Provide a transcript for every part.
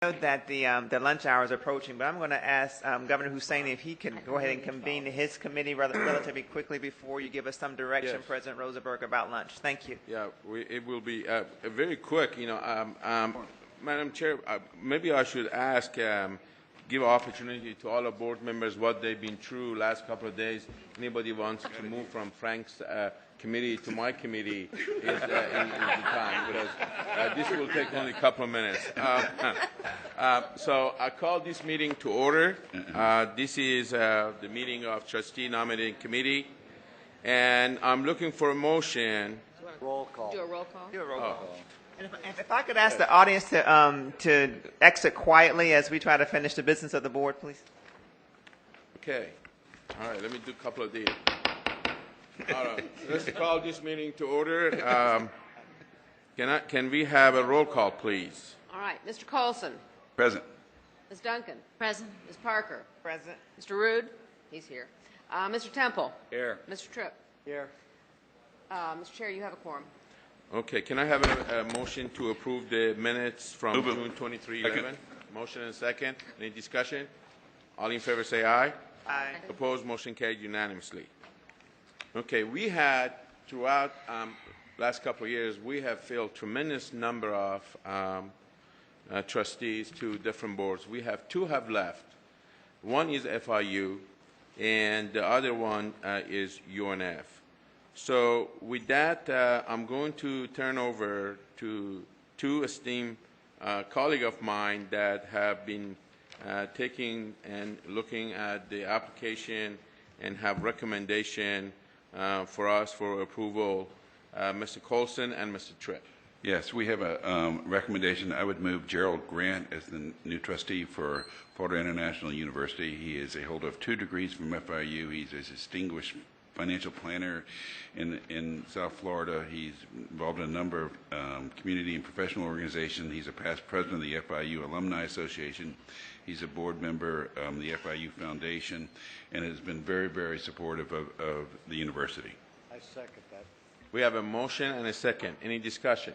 know that the lunch hour is approaching, but I'm going to ask Governor Hussein if he can go ahead and convene his committee relatively quickly before you give us some direction, Yes. President Rosenberg, about lunch. Thank you. Yeah, it will be very quick. Madam Chair, maybe I should ask, give opportunity to all the board members what they've been through last couple of days. Anybody wants to move from Frank's committee to my committee is in the time, because this will take only a couple of minutes. So I call this meeting to order. This is the meeting of Trustee Nominating Committee, and I'm looking for a motion. Roll call. Do a roll call. Do a roll call. And if I could ask the audience to exit quietly as we try to finish the business of the board, please. Okay. All right, let me do a couple of these. All right, let's call this meeting to order. Can we have a roll call, please? All right. Mr. Colson. Present. Ms. Duncan. Present. Ms. Parker. President. Mr. Rood. He's here. Mr. Temple. Here. Mr. Tripp. Here. Mr. Chair, you have a quorum. Okay, can I have a motion to approve the minutes from June 23, 11? Motion and second. Any discussion? All in favor say aye. Aye. Opposed, motion carried unanimously. Okay, we had throughout last couple of years, we have filled tremendous number of trustees to different boards. We have two have left. One is FIU, and the other one is UNF. So with that, I'm going to turn over to two esteemed colleagues of mine that have been taking and looking at the application and have recommendation for us for approval, Mr. Colson and Mr. Tripp. Yes, we have a recommendation. I would move Gerald Grant as the new trustee for Florida International University. He is a holder of 2 degrees from FIU. He's a distinguished financial planner in South Florida. He's involved in a number of community and professional organizations. He's a past president of the FIU Alumni Association. He's a board member of the FIU Foundation, and has been very, very supportive of the university. I second that. We have a motion and a second. Any discussion?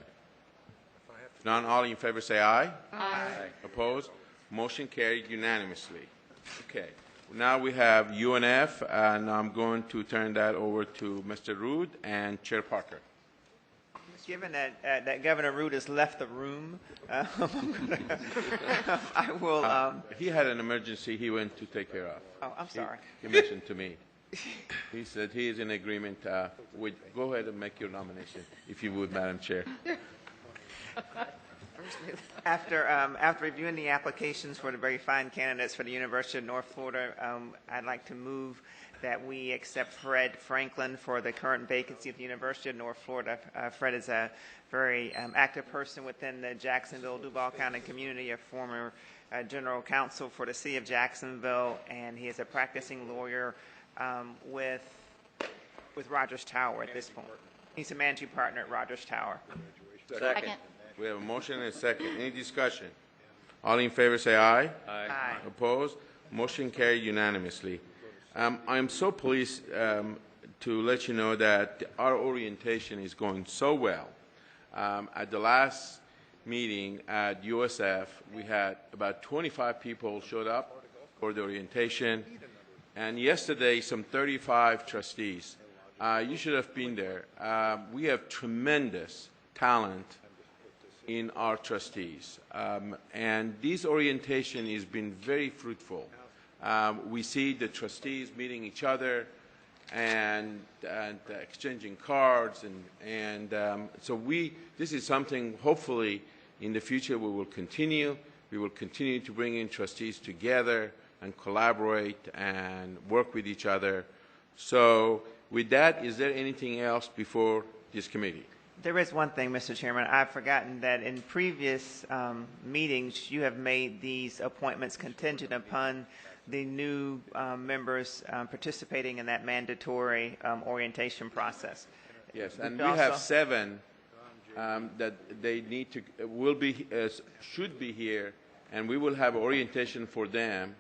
If none, all in favor say aye. Aye. Opposed? Motion carried unanimously. Okay. Now we have UNF, and I'm going to turn that over to Mr. Rood and Chair Parker. Given that Governor Rood has left the room, I will. He had an emergency he went to take care of. Oh, I'm sorry. He mentioned to me. He said he is in agreement with. Go ahead and make your nomination, if you would, Madam Chair. After reviewing the applications for the very fine candidates for the University of North Florida, I'd like to move that we accept Fred Franklin for the current vacancy at the University of North Florida. Fred is a very active person within the Jacksonville-Duval County community, a former general counsel for the city of Jacksonville, and he is a practicing lawyer with Rogers Tower at this point. He's a managing partner at Rogers Tower. Second. We have a motion and a second. Any discussion? All in favor say aye. Aye. Opposed? Motion carried unanimously. I'm so pleased to let you know that our orientation is going so well. At the last meeting at USF, we had about 25 people showed up for the orientation, and yesterday some 35 trustees. You should have been there. We have tremendous talent in our trustees, and this orientation has been very fruitful. We see the trustees meeting each other and exchanging cards, and so this is something hopefully in the future we will continue. We will continue to bring in trustees together and collaborate and work with each other. So with that, is there anything else before this committee? There is one thing, Mr. Chairman. I've forgotten that in previous meetings, you have made these appointments contingent upon the new members participating in that mandatory orientation process. Yes, and we have 7 that they need to should be here, and we will have orientation for them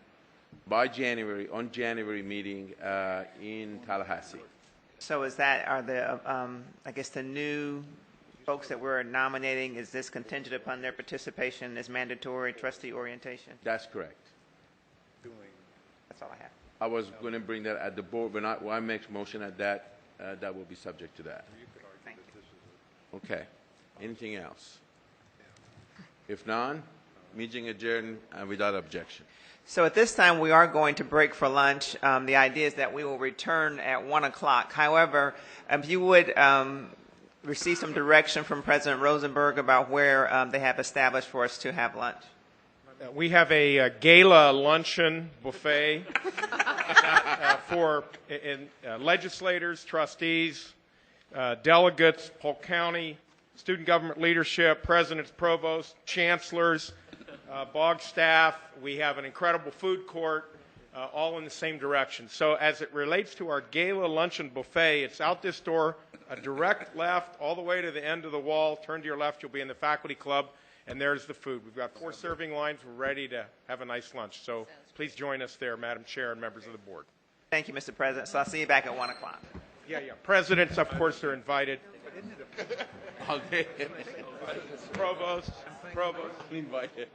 by January meeting in Tallahassee. So are the I guess the new folks that we're nominating, is this contingent upon their participation as mandatory trustee orientation? That's correct. That's all I have. I was going to bring that at the board, but when I make motion at that, that will be subject to that. Thank you. Okay. Anything else? If none, meeting adjourned without objection. So at this time, we are going to break for lunch. The idea is that we will return at 1 o'clock. However, if you would receive some direction from President Rosenberg about where they have established for us to have lunch. We have a gala luncheon buffet for legislators, trustees, delegates, Polk County, student government leadership, presidents, provosts, chancellors, BOG staff. We have an incredible food court, all in the same direction. So as it relates to our gala luncheon buffet, it's out this door, a direct left, all the way to the end of the wall. Turn to your left, you'll be in the faculty club, and there's the food. We've got 4 serving lines. We're ready to have a nice lunch. So please join us there, Madam Chair and members of the board. Thank you, Mr. President. So I'll see you back at 1 o'clock. Yeah. Presidents, of course, are invited. Okay. Provost. Invited.